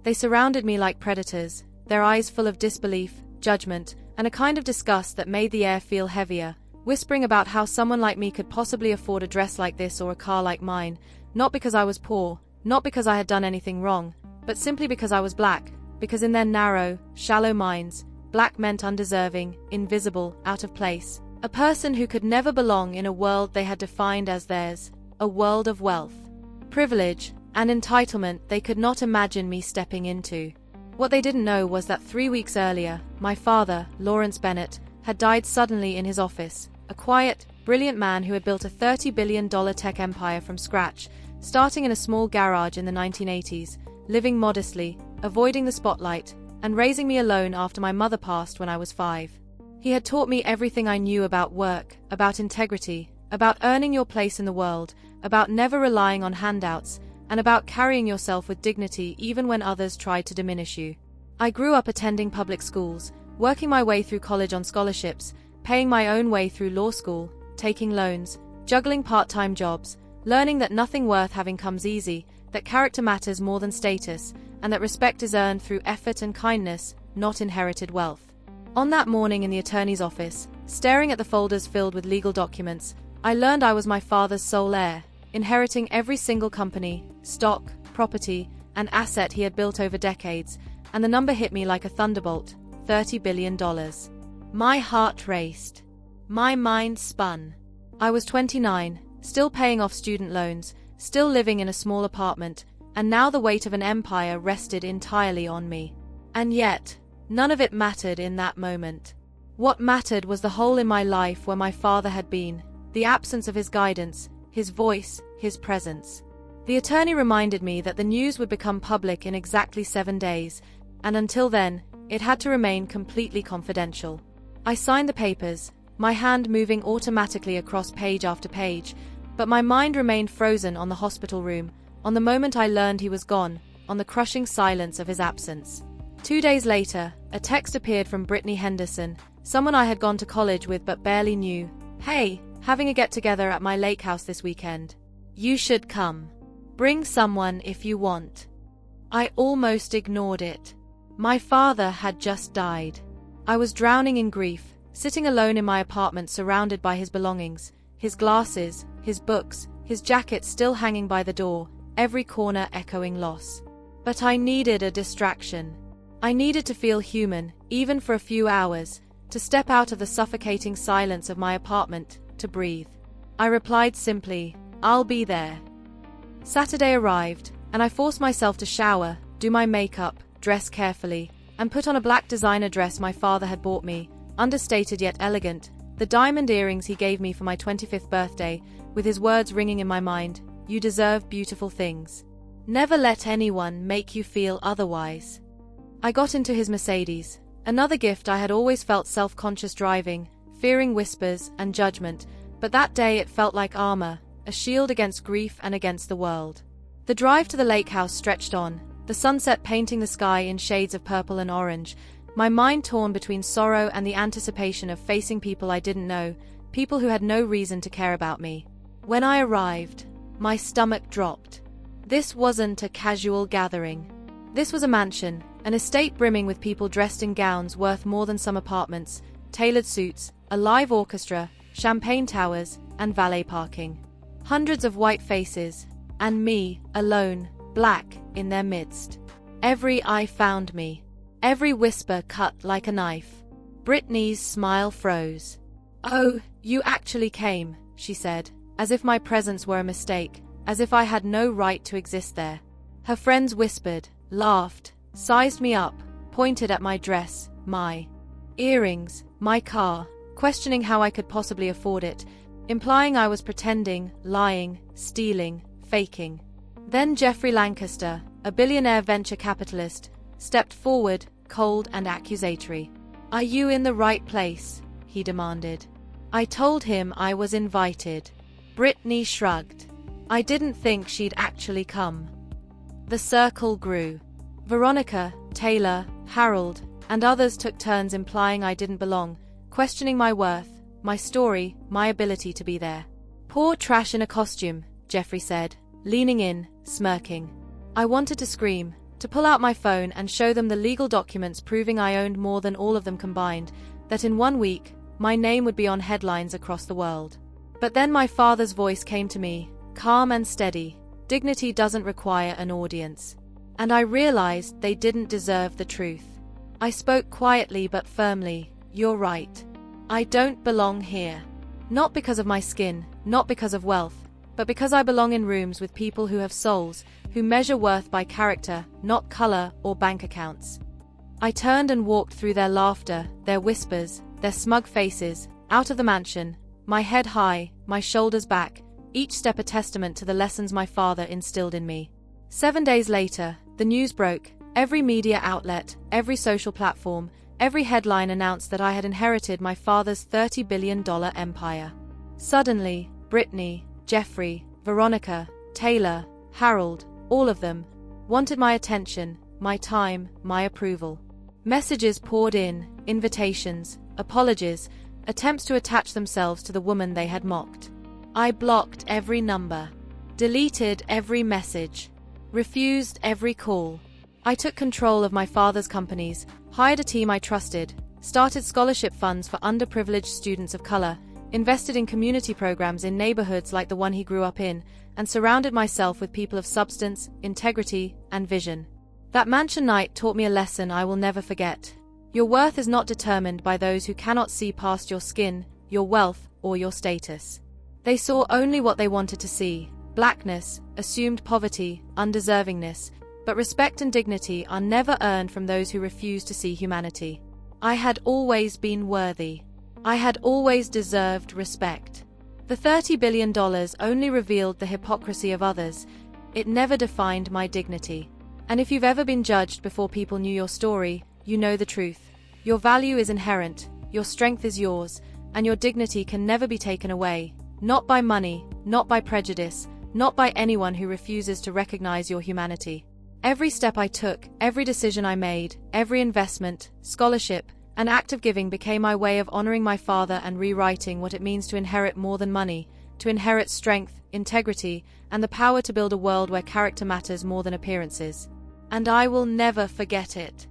They surrounded me like predators, their eyes full of disbelief, judgment, and a kind of disgust that made the air feel heavier, whispering about how someone like me could possibly afford a dress like this or a car like mine, not because I was poor, not because I had done anything wrong, but simply because I was black, because in their narrow, shallow minds, black meant undeserving, invisible, out of place, a person who could never belong in a world they had defined as theirs, a world of wealth, privilege, and entitlement they could not imagine me stepping into. What they didn't know was that 3 weeks earlier, my father, Lawrence Bennett, had died suddenly in his office, a quiet, brilliant man who had built a $30 billion tech empire from scratch, starting in a small garage in the 1980s, living modestly, avoiding the spotlight, and raising me alone after my mother passed when I was 5. He had taught me everything I knew about work, about integrity, about earning your place in the world, about never relying on handouts, and about carrying yourself with dignity even when others tried to diminish you. I grew up attending public schools, working my way through college on scholarships, paying my own way through law school, taking loans, juggling part-time jobs, learning that nothing worth having comes easy, that character matters more than status, and that respect is earned through effort and kindness, not inherited wealth. On that morning in the attorney's office, staring at the folders filled with legal documents, I learned I was my father's sole heir, inheriting every single company, stock, property, and asset he had built over decades, and the number hit me like a thunderbolt, $30 billion. My heart raced. My mind spun. I was 29, still paying off student loans, still living in a small apartment, and now the weight of an empire rested entirely on me. And yet, none of it mattered in that moment. What mattered was the hole in my life where my father had been, the absence of his guidance, his voice, his presence. The attorney reminded me that the news would become public in exactly 7 days, and until then, it had to remain completely confidential. I signed the papers, my hand moving automatically across page after page, but my mind remained frozen on the hospital room, on the moment I learned he was gone, on the crushing silence of his absence. 2 days later, a text appeared from Brittany Henderson, someone I had gone to college with but barely knew. "Hey, having a get-together at my lake house this weekend. You should come. Bring someone if you want." I almost ignored it. My father had just died. I was drowning in grief, sitting alone in my apartment surrounded by his belongings, his glasses, his books, his jacket still hanging by the door, every corner echoing loss. But I needed a distraction. I needed to feel human, even for a few hours, to step out of the suffocating silence of my apartment, to breathe. I replied simply, "I'll be there." Saturday arrived, and I forced myself to shower, do my makeup, dress carefully, and put on a black designer dress my father had bought me, understated yet elegant, the diamond earrings he gave me for my 25th birthday, with his words ringing in my mind, "You deserve beautiful things. Never let anyone make you feel otherwise." I got into his Mercedes, another gift I had always felt self-conscious driving, fearing whispers and judgment, but that day it felt like armor, a shield against grief and against the world. The drive to the lake house stretched on, the sunset painting the sky in shades of purple and orange, my mind torn between sorrow and the anticipation of facing people I didn't know, people who had no reason to care about me. When I arrived, my stomach dropped. This wasn't a casual gathering. This was a mansion, an estate brimming with people dressed in gowns worth more than some apartments, tailored suits, a live orchestra, champagne towers, and valet parking. Hundreds of white faces, and me, alone, black, in their midst. Every eye found me. Every whisper cut like a knife. Brittany's smile froze. "Oh, you actually came," she said, as if my presence were a mistake, as if I had no right to exist there. Her friends whispered, laughed, sized me up, pointed at my dress, my earrings, my car, questioning how I could possibly afford it, implying I was pretending, lying, stealing, faking. Then Jeffrey Lancaster, a billionaire venture capitalist, stepped forward, cold and accusatory. "Are you in the right place?" he demanded. I told him I was invited. Brittany shrugged. I didn't think she'd actually come. The circle grew. Veronica, Taylor, Harold, and others took turns implying I didn't belong, questioning my worth, my story, my ability to be there. "Poor trash in a costume," Jeffrey said, leaning in, smirking. I wanted to scream, to pull out my phone and show them the legal documents proving I owned more than all of them combined, that in 1 week, my name would be on headlines across the world. But then my father's voice came to me, calm and steady. Dignity doesn't require an audience. And I realized they didn't deserve the truth. I spoke quietly but firmly, "You're right. I don't belong here. Not because of my skin, not because of wealth, but because I belong in rooms with people who have souls, who measure worth by character, not color or bank accounts." I turned and walked through their laughter, their whispers, their smug faces, out of the mansion, my head high, my shoulders back, each step a testament to the lessons my father instilled in me. 7 days later, the news broke. Every media outlet, every social platform, every headline announced that I had inherited my father's $30 billion empire. Suddenly, Brittany, Jeffrey, Veronica, Taylor, Harold, all of them, wanted my attention, my time, my approval. Messages poured in, invitations, apologies, attempts to attach themselves to the woman they had mocked. I blocked every number, deleted every message, refused every call. I took control of my father's companies, hired a team I trusted, started scholarship funds for underprivileged students of color, invested in community programs in neighborhoods like the one he grew up in, and surrounded myself with people of substance, integrity, and vision. That mansion night taught me a lesson I will never forget. Your worth is not determined by those who cannot see past your skin, your wealth, or your status. They saw only what they wanted to see: blackness, assumed poverty, undeservingness, but respect and dignity are never earned from those who refuse to see humanity. I had always been worthy. I had always deserved respect. The $30 billion only revealed the hypocrisy of others. It never defined my dignity. And if you've ever been judged before people knew your story, you know the truth. Your value is inherent, your strength is yours, and your dignity can never be taken away. Not by money, not by prejudice, not by anyone who refuses to recognize your humanity. Every step I took, every decision I made, every investment, scholarship, and act of giving became my way of honoring my father and rewriting what it means to inherit more than money, to inherit strength, integrity, and the power to build a world where character matters more than appearances. And I will never forget it.